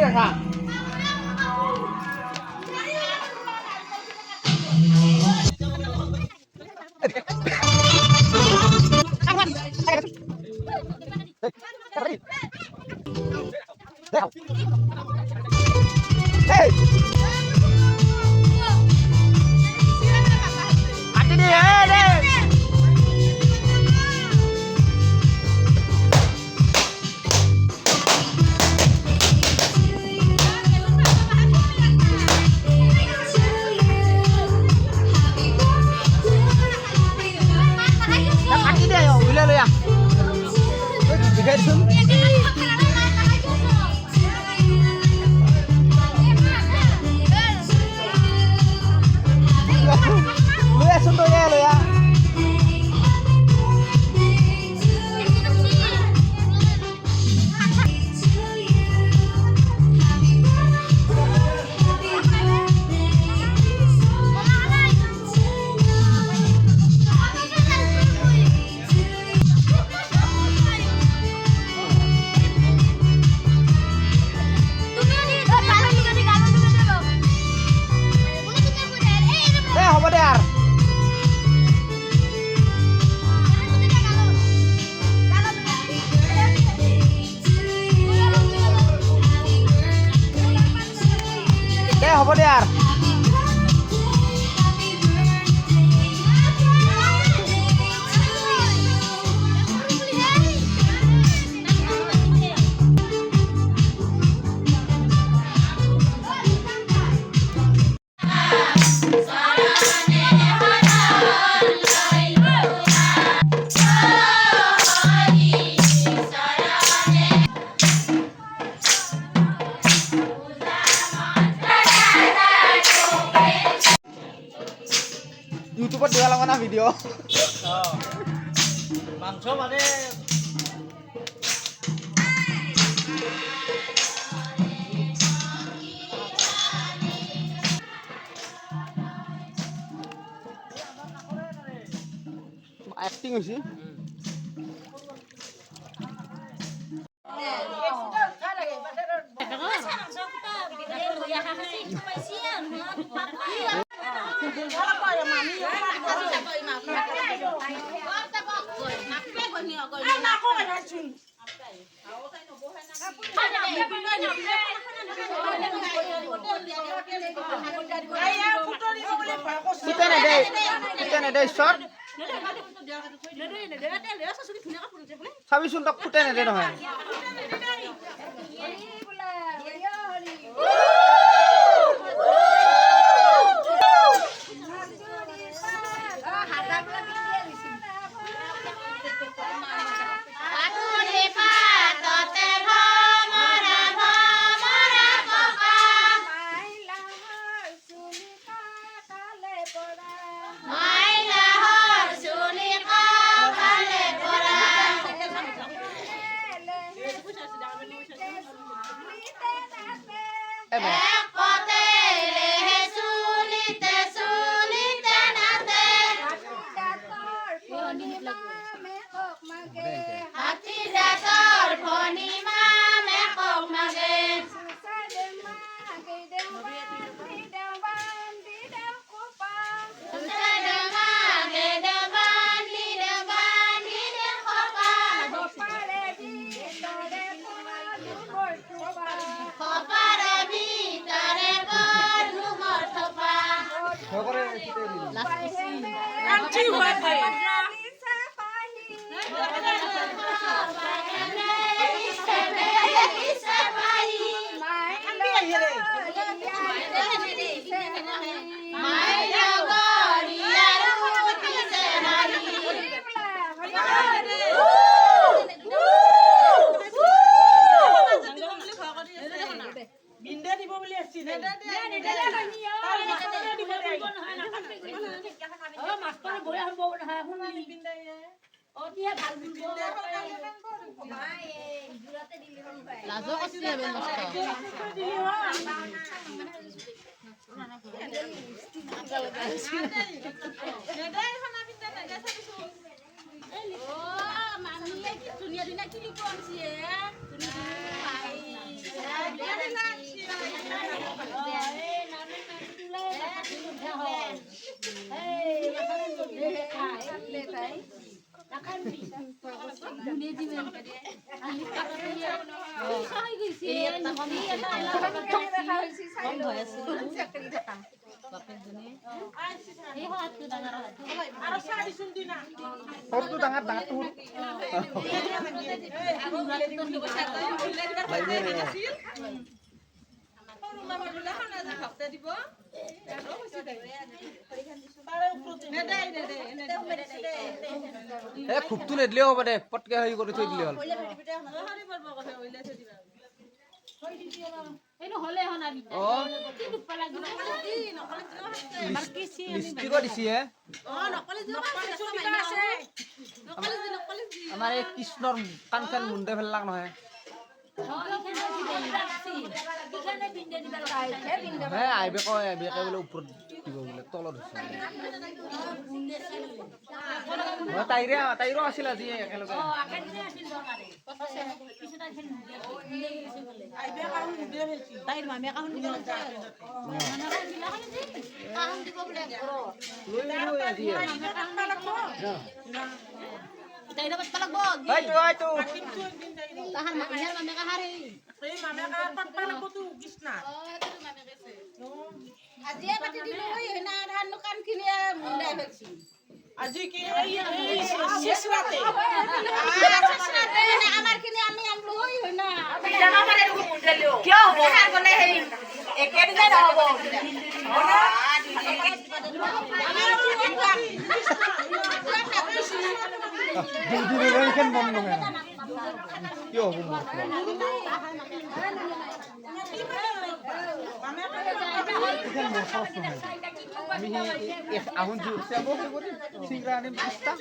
দেখা হ'ব দে আৰু ইউটিউবত দিব লগা না ভিডিঅ' মাংস মানে এক্টিং হৈছে চাবিচোন তাক ফুটে নেদে নহয় লাজো কষ্ট হবে নষ্ট ধুনীয়া ধুনীয়া কি লিখো আনছি সৰুটো ডাঙৰ ডাঙৰটো খুবটো নেদিলেও হ'ব দে পটকে হেৰি কৰি থৈ দিলে হ'ল লিপষ্টিকো দিছি হে আমাৰ এই কৃষ্ণৰ কাণখন মুণ্ডে ফেললাক নহয় হে আইবে কয় বোলে ওপৰত দিব বোলে তলত হৈছে তাইৰো আছিল আজি একেলগে আজি কি শিশরাতে আমার কিনে আমি আমলো হই না জানা মানে মুন্ডেলিও কি হবে আর বলে এই একে দিন হবে এইখান বন্ধ নহয় কি হ'ব আমি আহুন যাব সিংরা আনিম পাঁচটা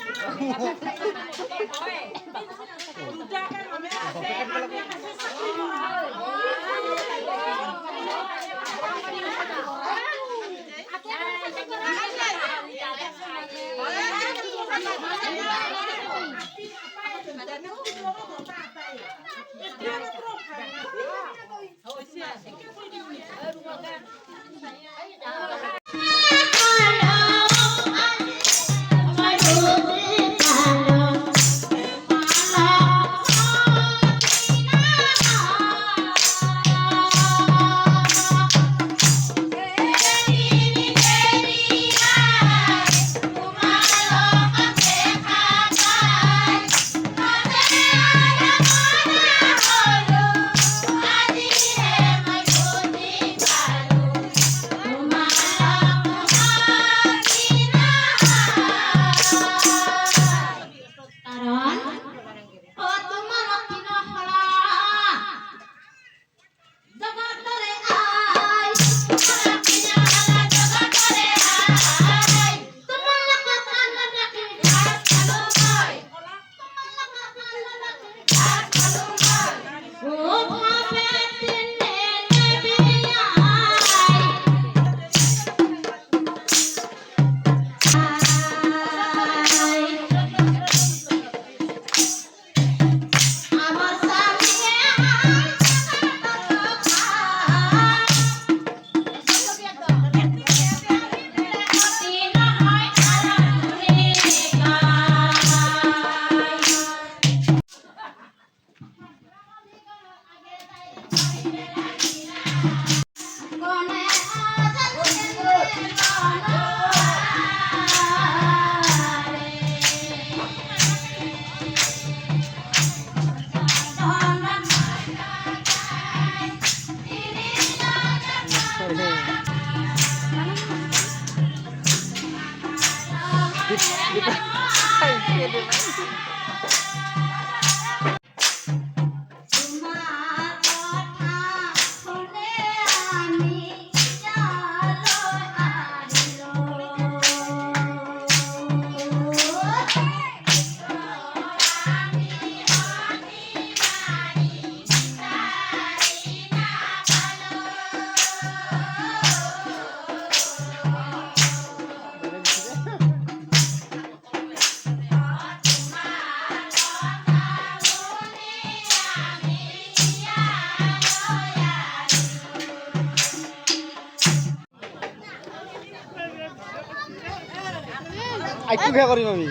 আইটু বিয়া কৰিম আমি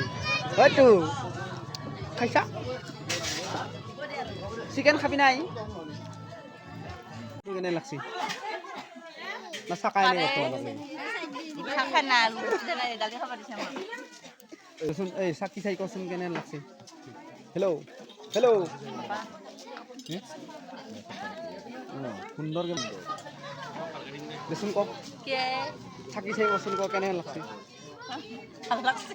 হয়তো খাইছা চিকেন খাবি নাই কেনে লাগছি না চাকাই নাই খানা দালি খাব দিছে মই দেচোন এই চাকি চাই কচোন কেনে লাগছে হেল্ল' হেল্ল' সুন্দৰ কেনে দেচোন কওক কে চাকি চাই কচোন ক কেনে লাগছে ভাল লাগছে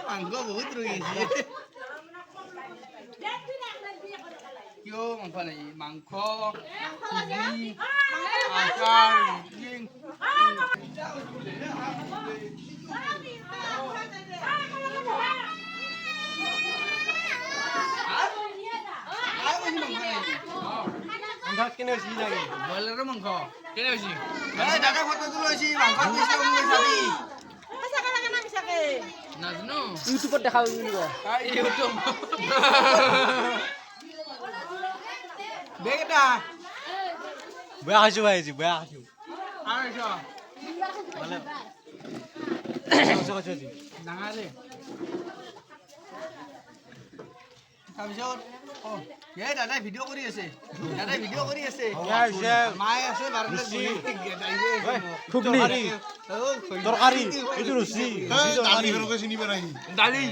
মাংস বহুত ৰৈছে কিয় মাংস নাই মাংস আচাৰ কেনে হৈছে নাকি ব্ৰইলাৰৰ মাংস কেনে হৈছে দাদা ফটো লৈছি মাংস চাবি নাজানো ইউটিউবত দেখা বুলি কয় ইউটিউব বেগ এটা বেয়া খাইছো ভাইজি বেয়া খাইছো আইছো ভালে খাইছো জি নাঙালে তাৰপিছত এই দাদাই ভিডিঅ' কৰি আছে মায়ে আছে তৰকাৰী এইটো ৰুচি দালি